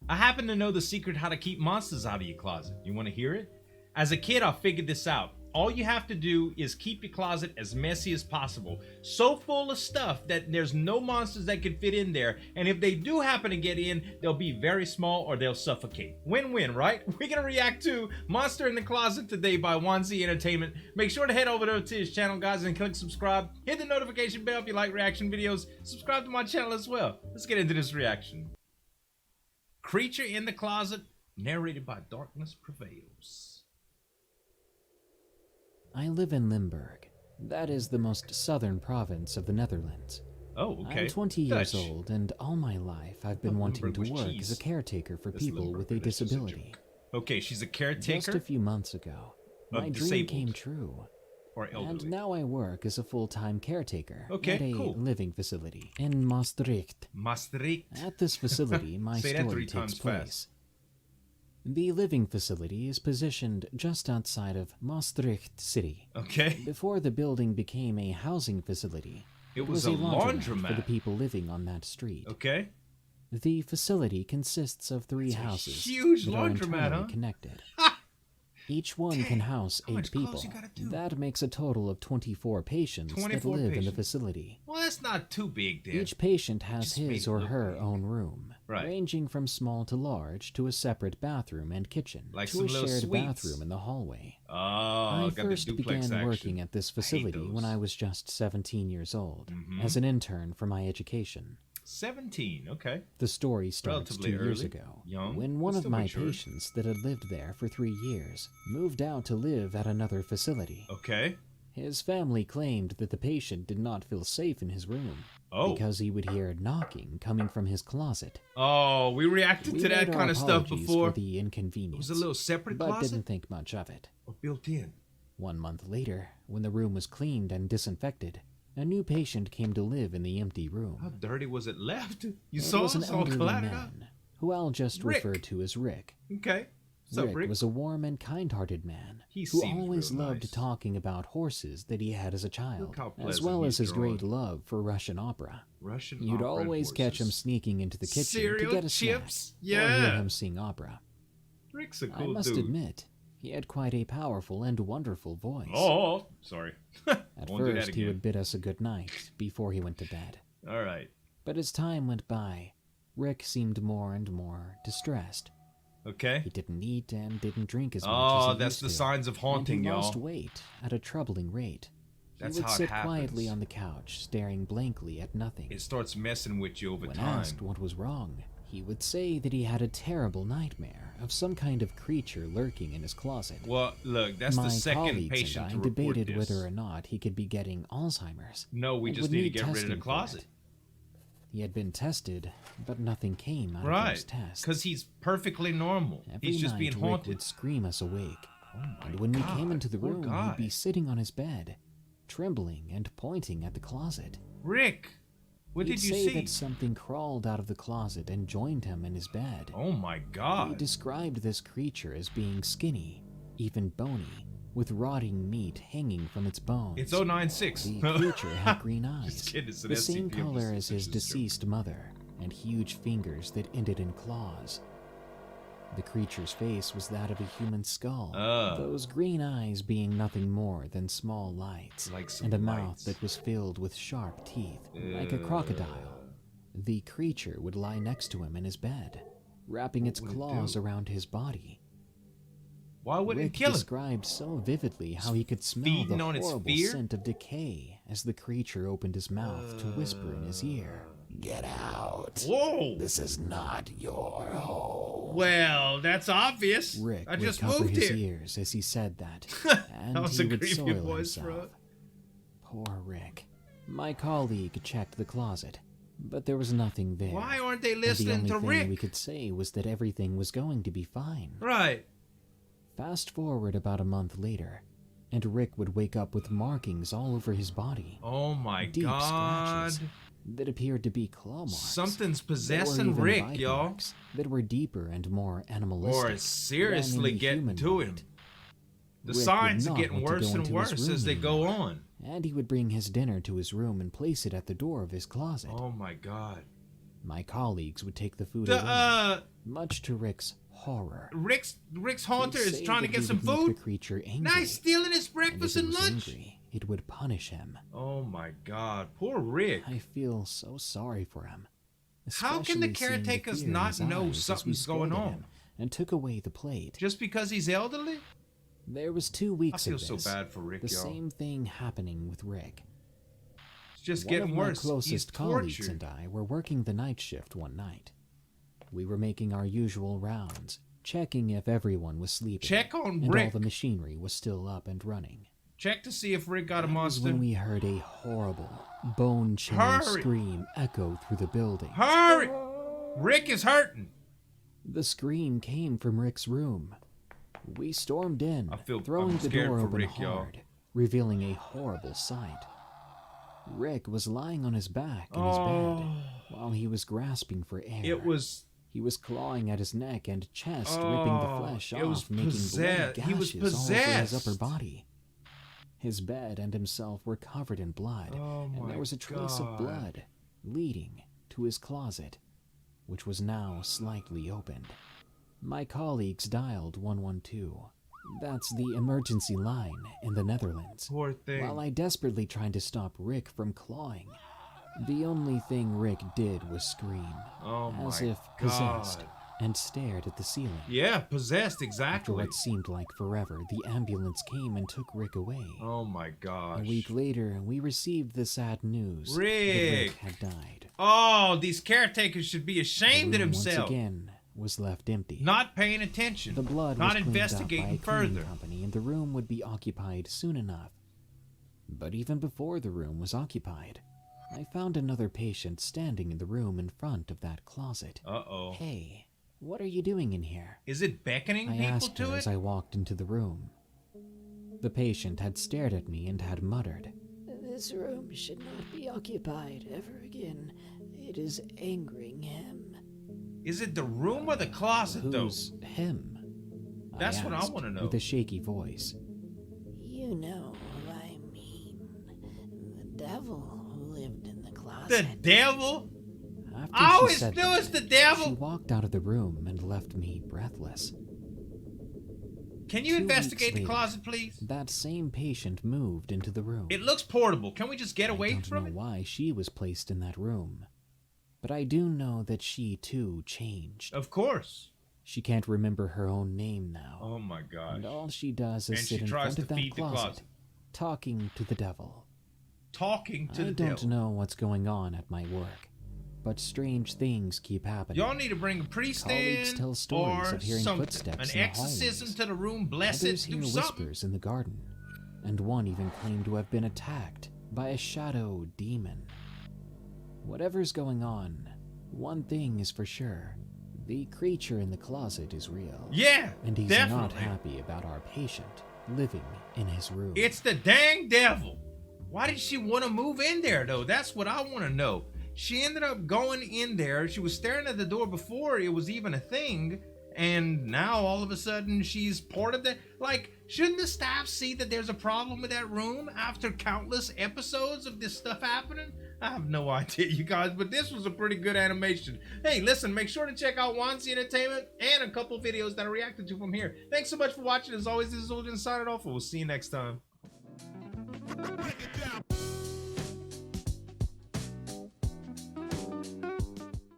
I happen to know the secret how to keep monsters out of your closet. You want to hear it? As a kid, I figured this out. All you have to do is keep your closet as messy as possible. So full of stuff that there's no monsters that can fit in there. And if they do happen to get in, they'll be very small or they'll suffocate. Win-win, right? We're going to react to Monster in the Closet today by 1Z Entertainment. Make sure to head over there to his channel, guys, and click subscribe. Hit the notification bell if you like reaction videos. Subscribe to my channel as well. Let's get into this reaction. Creature in the Closet, narrated by Darkness Prevails. I live in Limburg. That is the most southern province of the Netherlands. Oh, okay. I'm 20 years old, and all my life I've been wanting to work as a caretaker for people with a disability. Okay, she's a caretaker? Just a few months ago, my dream came true. Or elderly. And now I work as a full-time caretaker at a cool. living facility in Maastricht. Maastricht. At this facility, my story takes place. The living facility is positioned just outside of Maastricht City. Okay. Before the building became a housing facility, it was a laundromat for the people living on that street. Okay. The facility consists of three houses huge that laundromat, are connected. Each one can house 8 people. That makes a total of 24 patients that live in the facility. Well, that's not too big, then. Each patient has his or her own room, right, ranging from small to large, to a separate bathroom and kitchen, like to a shared suites. Bathroom in the hallway. Oh, I first began working at this facility when I was just 17 years old, as an intern for my education. 17, okay. The story starts relatively 2 years early. ago, Young, when one of my mature. patients that had lived there for 3 years moved out to live at another facility. Okay. His family claimed that the patient did not feel safe in his room because he would hear knocking coming from his closet. Oh, we reacted to that kind of stuff before. For the inconvenience, it was a little separate but closet? didn't think much of it. Or built in. 1 month later, when the room was cleaned and disinfected, a new patient came to live in the empty room. How dirty was it left? You saw it was an all elderly clattered up? man, who I'll just refer to as Rick. Okay. What's up, Rick was a warm and kind-hearted man who always loved talking about horses that he had as a child, as well as his great love for Russian opera. You'd opera always catch him sneaking into the kitchen to get a chips? snack or hear him sing opera. Rick's a cool I must admit, he had quite a powerful and wonderful voice. Oh, sorry. At first, he would bid us a good night before he went to bed. All right. But as time went by, Rick seemed more and more distressed. Okay. He didn't eat and didn't drink as much as he Oh, used that's the to. signs of haunting, He y'all. lost weight at a troubling rate. That's he would how it sit happens. quietly on the couch, staring blankly at nothing. It starts messing with you over when time. asked what was wrong, he would say that he had a terrible nightmare of some kind of creature lurking in his closet. Well, look, that's the second patient and I to report debated this. whether or not he could be getting Alzheimer's. No, we just need to get rid of the closet. He had been tested, but nothing came out of those tests. Because he's perfectly normal. He's just being haunted. Rick would scream us awake. Oh and when we came into the room, he'd be sitting on his bed, trembling and pointing at the closet. Rick, what did you see? He'd say that something crawled out of the closet and joined him in his bed. Oh my God. He described this creature as being skinny, even bony, with rotting meat hanging from its bones. It's 096. The creature had green eyes, the same color as his deceased mother, and huge fingers that ended in claws. The creature's face was that of a human skull, those green eyes being nothing more than small lights, and a mouth that was filled with sharp teeth, like a crocodile. The creature would lie next to him in his bed, wrapping its claws around his body. Why would Rick it kill him? described so vividly how he could smell the horrible scent of decay as the creature opened his mouth to whisper in his ear. Get out. Whoa! This is not your home. Well, that's obvious. Rick I just would cover moved his here. ears as he said that, and That was he a would creepy soil voice, himself. bro. Poor Rick. My colleague checked the closet, but there was nothing there. Why aren't they listening and the to only Rick? thing we could say was that everything was going to be fine. Right. Fast forward about a month later, and Rick would wake up with markings all over his body. Oh my Deep God. scratches that appeared to be claw marks. Something's There were possessing even Rick, bite y'all. marks that were deeper and more animalistic. Or seriously than getting human to him. bite. The Rick signs would are not getting want to worse go and into his worse room as they go anymore. on. And he would bring his dinner to his room and place it at the door of his closet. Oh my God. My colleagues would take the food away, much to Rick's horror. Rick's haunter is trying to get some Make food. the creature angry. Nice, stealing his And breakfast if it and was lunch. angry, it would punish him. Oh my God, poor Rick. I feel so sorry for him. How can the especially seeing caretakers fear in not his know eyes as we something's going scolded on? him And took away the plate. Just because he's elderly? There was 2 weeks I feel of this. so bad for Rick, the y'all. same thing happening with Rick. It's just One getting of worse. My closest He's colleagues tortured. and I were working the night shift one night. We were making our usual rounds, checking if everyone was sleeping. Check on and Rick. all the machinery was still up and running. Check to see if Rick got a That was monster. when we heard a horrible, bone-chilling Hurry. scream echo through the building. Hurry! Rick is hurting. The scream came from Rick's room. We stormed in, I'm throwing the scared door for open Rick, y'all. hard, revealing a horrible sight. Rick was lying on his back in his bed while he was grasping for air. He was clawing at his neck and chest, ripping the flesh off, making bloody He was gashes all over his possessed. upper body. His bed and himself were covered in blood, and there was a trace of blood leading to his closet, which was now slightly opened. My colleagues dialed 112. That's the emergency line in the Netherlands. Poor thing. While I desperately tried to stop Rick from clawing, the only thing Rick did was scream, as if possessed, and stared at the ceiling. Yeah, possessed, After exactly. what seemed like forever, the ambulance came and took Rick away. Oh my gosh. A week later, we received the sad news that Rick had died. Oh, these caretakers should be ashamed The of room once themselves. again was left empty. Not paying attention. The blood not was cleaned investigating up by a cleaning further. company, and the room would be occupied soon enough. But even before the room was occupied, I found another patient standing in the room in front of that closet. Uh-oh. Hey, what are you doing in here? Is it beckoning I people asked to her it? as I walked into the room. The patient had stared at me and had muttered, "This room should not be occupied ever again. It is angering him." Is it the room or the closet, "Who's though? him?" That's what I asked, want to know. with a shaky voice. You know who I mean. The devil who lived in the The closet. devil? After I she always said knew that, it's the devil. She walked out of the room and left me breathless. Can you 2 investigate weeks the later, closet, please? That same patient moved into the room. It looks portable. Can we just get away I don't from know it? why she was placed in that room, but I do know that she too changed. Of course. She can't remember her own name now. Oh my gosh. And all she does is And sit she in tries front to of that feed the closet. talking to the devil. Talking to I the don't devil. know what's going on at my work, but strange things keep happening. Y'all need to bring a priest Colleagues in tell stories or of hearing something. footsteps An in the exorcism hallways. to the room. Bless it. Others hear Do something. whispers in the garden, and one even claimed to have been attacked by a shadow demon. Whatever's going on, one thing is for sure. The creature in the closet is real. Yeah, And he's definitely. not happy about our patient living in his room. It's the dang devil. Why did she want to move in there, though? That's what I want to know. She ended up going in there. She was staring at the door before it was even a thing. And now all of a sudden she's part of the... Like, shouldn't the staff see that there's a problem with that room after countless episodes of this stuff happening? I have no idea, you guys, but this was a pretty good animation. Hey, listen, make sure to check out Wansi Entertainment and a couple videos that I reacted to from here. Thanks so much for watching. As always, this is Zueljin signing off, and we'll see you next time. Break it down.